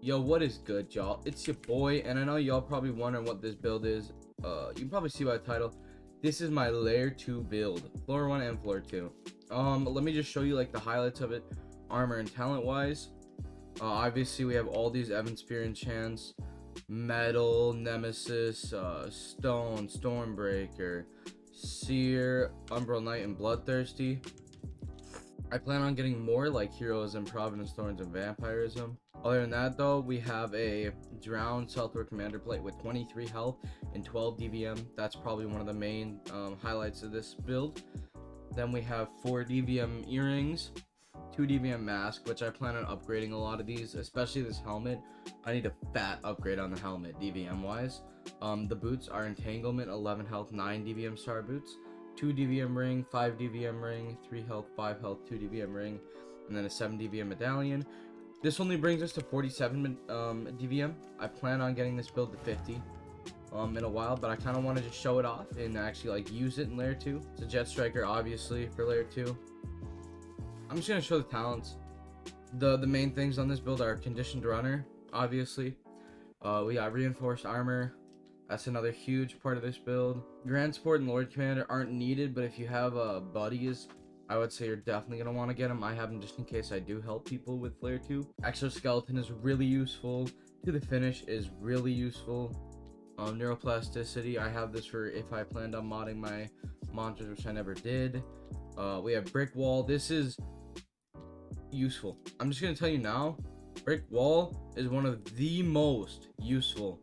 Yo, what is good, y'all? It's your boy, and I know y'all probably wondering what this build is. You can probably see by the title. This is my layer 2 build, floor 1 and floor 2. Let me just show you like the highlights of it, armor and talent wise. Obviously we have all these Evan Spear enchants, metal, nemesis, stone, stormbreaker, seer, umbral knight, and bloodthirsty. I plan on getting more like heroism, providence thorns, and vampirism. Other than that though, we have a drowned southward commander plate with 23 health and 12 DVM. That's probably one of the main highlights of this build. Then we have 4 DVM earrings, 2 DVM mask, which I plan on upgrading a lot of these, especially this helmet. I need a fat upgrade on the helmet DVM wise. The boots are entanglement, 11 health, 9 DVM star boots, 2 DVM ring, 5 DVM ring, 3 health, 5 health, 2 DVM ring, and then a 7 DVM medallion. This only brings us to 47 DVM. I plan on getting this build to 50 in a while, but I kind of want to just show it off and actually like use it in layer 2. It's a jet striker obviously for layer 2. I'm just gonna show the talents. The main things on this build are conditioned runner, obviously. We got reinforced armor. That's another huge part of this build. Grand Support and Lord Commander aren't needed, but if you have buddies, I would say you're definitely going to want to get them. I have them just in case I do help people with layer 2. Exoskeleton is really useful. To the finish is really useful. Neuroplasticity, I have this for if I planned on modding my monsters, which I never did. We have Brick Wall. This is useful. I'm just going to tell you now, Brick Wall is one of the most useful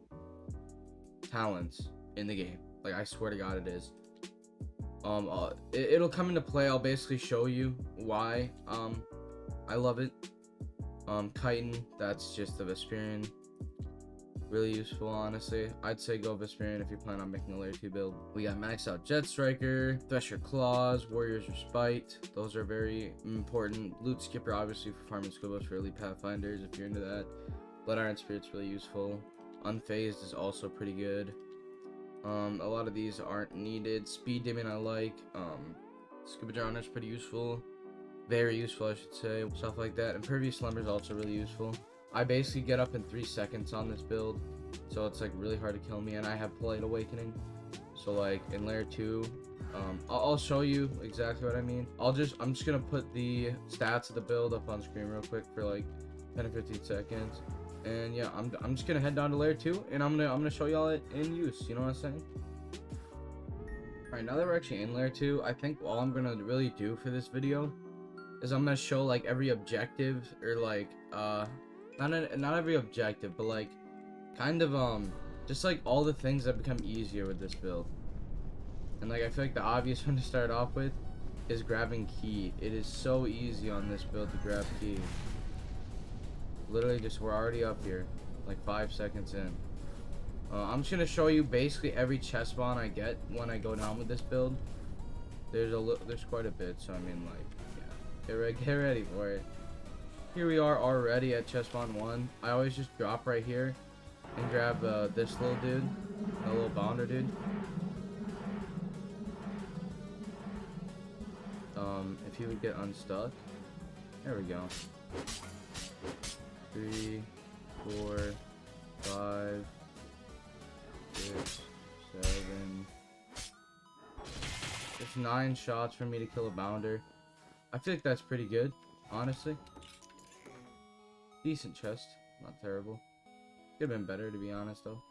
talents in the game. Like, I swear to God it is. It'll come into play. I'll basically show you why I love it. Chitin, that's just the Vesperian. Really useful, honestly. I'd say go Vesperian if you plan on making a layer 2 build. We got maxed out Jet Striker, Thresher Claws, Warrior's Respite. Those are very important. Loot Skipper, obviously, for farming Squibbles for elite pathfinders if you're into that. Blood Iron Spirit's really useful. Unfazed is also pretty good. A lot of these aren't needed. Speed Dimming I like. Scuba Drowner is pretty useful. Very useful, I should say. Stuff like that. Impervious Slumber is also really useful. I basically get up in 3 seconds on this build, so it's like really hard to kill me, and I have Polite Awakening. So like in layer 2, I'll show you exactly what I mean. I'm just gonna put the stats of the build up on screen real quick for like 10 or 15 seconds. And yeah, I'm just gonna head down to layer 2, and I'm gonna show y'all it in use. You know what I'm saying? All right, now that we're actually in layer 2, I think all I'm gonna really do for this video is I'm gonna show like every objective, or like not every objective, but like kind of just like all the things that become easier with this build. And like I feel like the obvious one to start off with is grabbing key. It is so easy on this build to grab key. Literally just, we're already up here, like 5 seconds in. I'm just gonna show you basically every chest spawn I get when I go down with this build. There's quite a bit, so I mean, like, yeah, get ready for it. Here we are already at chest spawn 1. I always just drop right here and grab this little dude, a little bounder dude. If he would get unstuck, there we go. 3, 4, 5, 6, 7. It's 9 shots for me to kill a bounder. I feel like that's pretty good, honestly. Decent chest, not terrible. Could have been better, to be honest, though.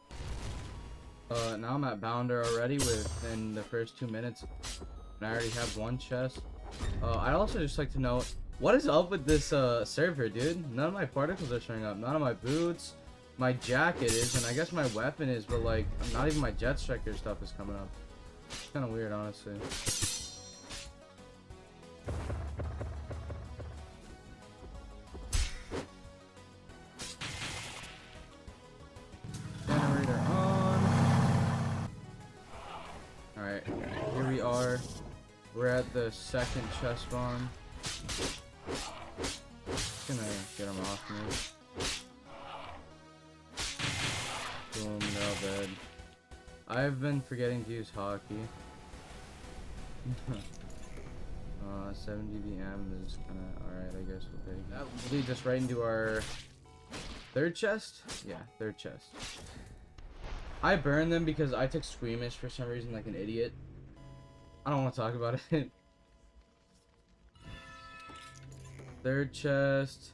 Now I'm at bounder already within the first 2 minutes, and I already have 1 chest. I'd also just like to note, what is up with this server, dude? None of my particles are showing up. None of my boots. My jacket is, and I guess my weapon is, but like, not even my jet striker stuff is coming up. It's kind of weird, honestly. Generator on. Alright, here we are. We're at the second chest spawn. Gonna get him off me. Boom, they're all dead. I've been forgetting to use hockey. 70 VM is kind of alright, I guess we'll take. That leads us right into our third chest? Yeah, third chest. I burned them because I took Squeamish for some reason like an idiot. I don't want to talk about it. Third chest.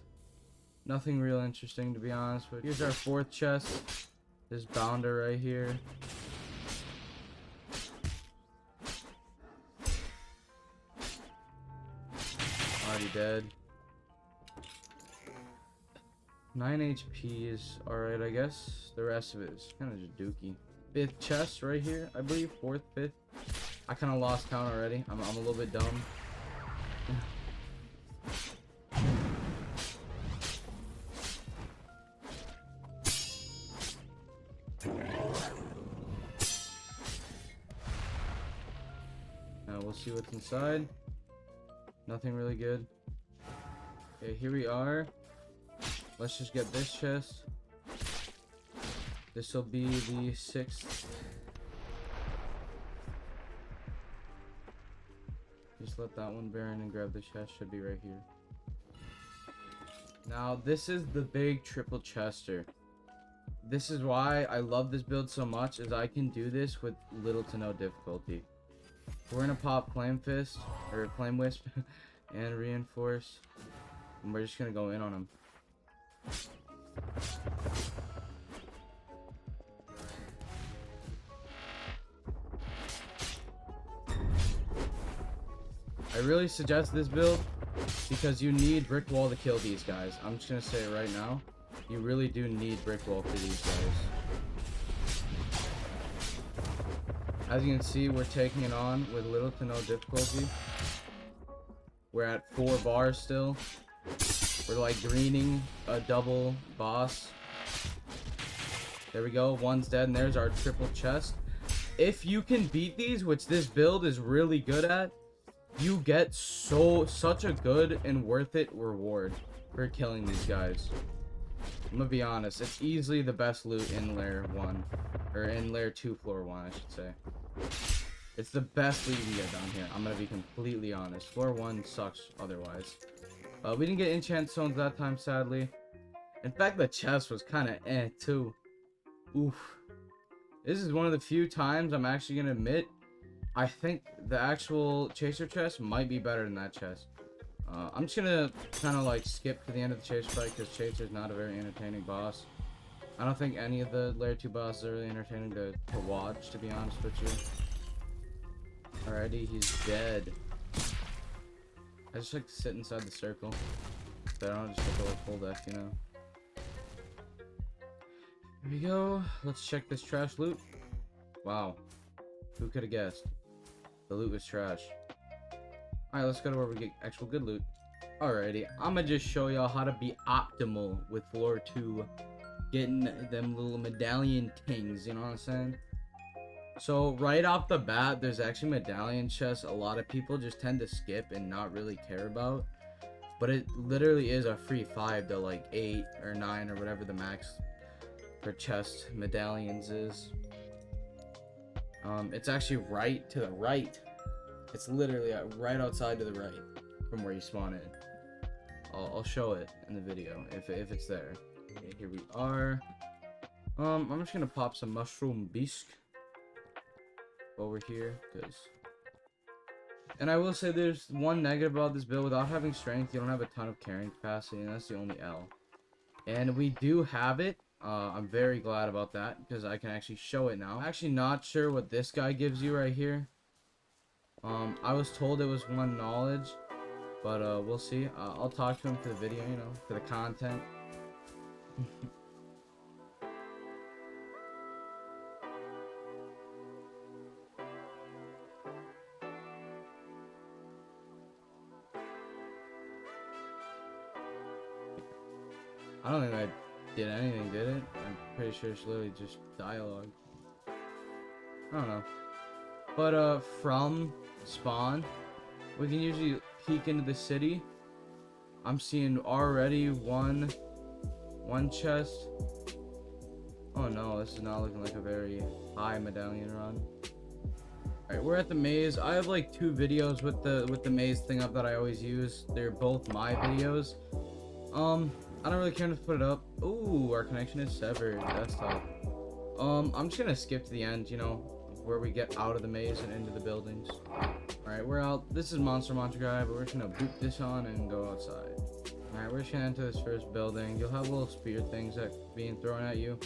Nothing real interesting, to be honest with you. Here's our fourth chest. This bounder right here. Already dead. 9 HP is alright, I guess. The rest of it is kind of just dookie. Fifth chest right here, I believe. Fourth, fifth. I kind of lost count already. I'm a little bit dumb. Now we'll see what's inside. Nothing really good. Okay, here we are. Let's just get this chest. This will be the 6th. Just let that one burn and grab the chest. Should be right here. Now, this is the big triple chester. This is why I love this build so much, is I can do this with little to no difficulty. We're gonna pop Flame Fist, or Flame Wisp, and Reinforce. And we're just gonna go in on him. I really suggest this build because you need brick wall to kill these guys. I'm just gonna say it right now. You really do need brick wall for these guys. As you can see, we're taking it on with little to no difficulty. We're at 4 bars still. We're like greening a double boss. There we go. One's dead, and there's our triple chest. If you can beat these, which this build is really good at, you get such a good and worth it reward for killing these guys. I'm gonna be honest, it's easily the best loot in layer 1, or in layer 2 floor 1, I should say. It's the best loot you can get down here. I'm gonna be completely honest. Floor 1 sucks otherwise. We didn't get enchant stones that time, sadly. In fact, the chest was kind of too. Oof. This is one of the few times I'm actually gonna admit I think the actual chaser chest might be better than that chest. I'm just gonna kind of like skip to the end of the chaser fight because chaser's not a very entertaining boss. I don't think any of the layer 2 bosses are really entertaining to watch, to be honest with you. Alrighty, he's dead. I just like to sit inside the circle, so I don't just have to like full deck, you know. Here we go. Let's check this trash loot. Wow, who could have guessed? The loot was trash. Alright, let's go to where we get actual good loot. Alrighty, I'm gonna just show y'all how to be optimal with floor 2, getting them little medallion things, you know what I'm saying? So right off the bat, there's actually medallion chests a lot of people just tend to skip and not really care about, but it literally is a free 5 to like 8 or 9 or whatever the max per chest medallions is. It's actually right to the right. It's literally right outside to the right from where you spawn in. I'll show it in the video if it's there. Okay, here we are. I'm just gonna pop some mushroom bisque over here, and I will say there's one negative about this build. Without having strength, you don't have a ton of carrying capacity, and that's the only L. And we do have it. I'm very glad about that because I can actually show it now. I'm actually not sure what this guy gives you right here. I was told it was 1 knowledge, but we'll see. I'll talk to him for the video, you know, for the content. I don't think I did anything, did it? I'm pretty sure it's literally just dialogue. I don't know. But from spawn, we can usually peek into the city. I'm seeing already one chest. Oh no, this is not looking like a very high medallion run. Alright, we're at the maze. I have like 2 videos with the maze thing up that I always use. They're both my videos. I don't really care to put it up. Ooh, our connection is severed. That's tough. I'm just gonna skip to the end, you know, where we get out of the maze and into the buildings. Alright, we're out. This is Monster Guy, but we're just gonna boot this on and go outside. Alright, we're just gonna enter this first building. You'll have little spear things that being thrown at you,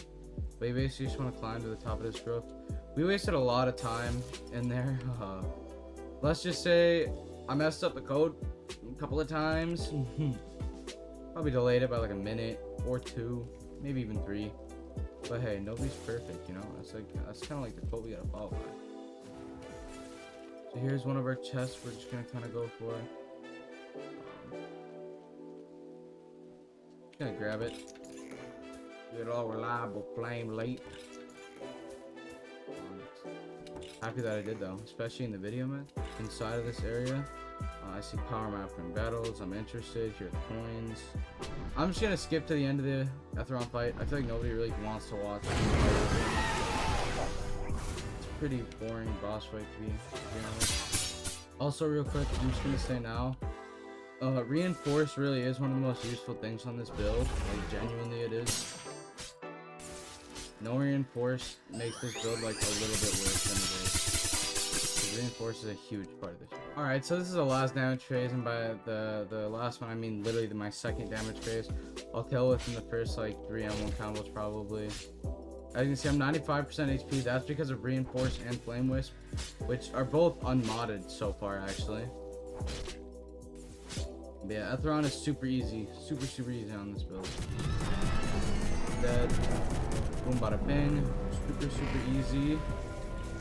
but you basically just want to climb to the top of this roof. We wasted a lot of time in there. Let's just say I messed up the code a couple of times. Probably delayed it by like a minute or two, maybe even 3. But hey, nobody's perfect, you know. That's kind of like the code we gotta follow by. So here's one of our chests. We're just gonna kind of go for. Just gonna grab it. Good old reliable flame light. Happy that I did though, especially in the video, man. Inside of this area, I see power map from battles. I'm interested. Here are the coins. I'm just gonna skip to the end of the SRRY fight. I feel like nobody really wants to watch. It's a pretty boring boss fight to be honest. Also, real quick, I'm just gonna say now, reinforce really is one of the most useful things on this build. Like genuinely, it is. No reinforce makes this build like a little bit worse than it is. Reinforce is a huge part of this. Alright, so this is the last damage phase, and by the last one I mean literally my second damage phase. I'll kill within the first like 3 M1 combos probably. As you can see, I'm 95% HP. That's because of Reinforce and Flame Wisp, which are both unmodded so far actually. But yeah, SRRY is super easy. Super easy on this build. Dead. Boom bada bing. Super easy.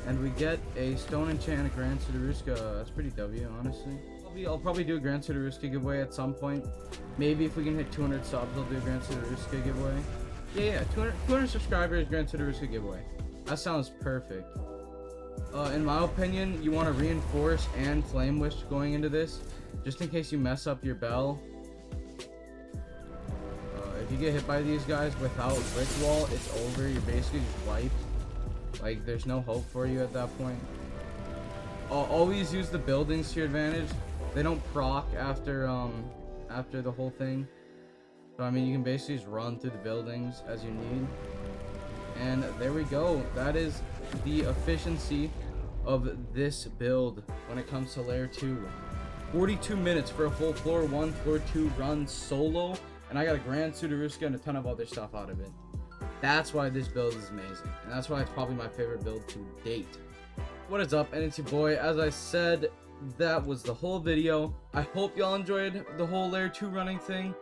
And we get a Stone Enchant and a Grand Sudaruska. That's pretty W, honestly. I'll probably do a Grand Sudaruska giveaway at some point. Maybe if we can hit 200 subs, I'll do a Grand Sudaruska giveaway. Yeah, 200 subscribers, Grand Sudaruska giveaway. That sounds perfect. In my opinion, you want to reinforce and Flame Wish going into this, just in case you mess up your bell. If you get hit by these guys without Brick Wall, it's over. You're basically just wiped. Like, there's no hope for you at that point. Always use the buildings to your advantage. They don't proc after the whole thing. So, I mean, you can basically just run through the buildings as you need. And there we go. That is the efficiency of this build when it comes to Layer 2. 42 minutes for a full Floor 1, Floor 2 run solo. And I got a Grand Sudaruska and a ton of other stuff out of it. That's why this build is amazing, and that's why it's probably my favorite build to date. What is up, and it's your boy. As I said, that was the whole video. I hope y'all enjoyed the whole Layer 2 running thing.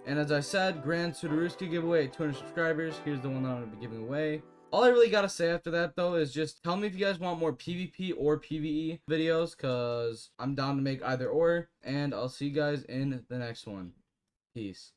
And as I said, Grand Sudaruska giveaway at 200 subscribers. Here's the one that I'm going to be giving away. All I really got to say after that, though, is just tell me if you guys want more PvP or PvE videos, because I'm down to make either or. And I'll see you guys in the next one. Peace.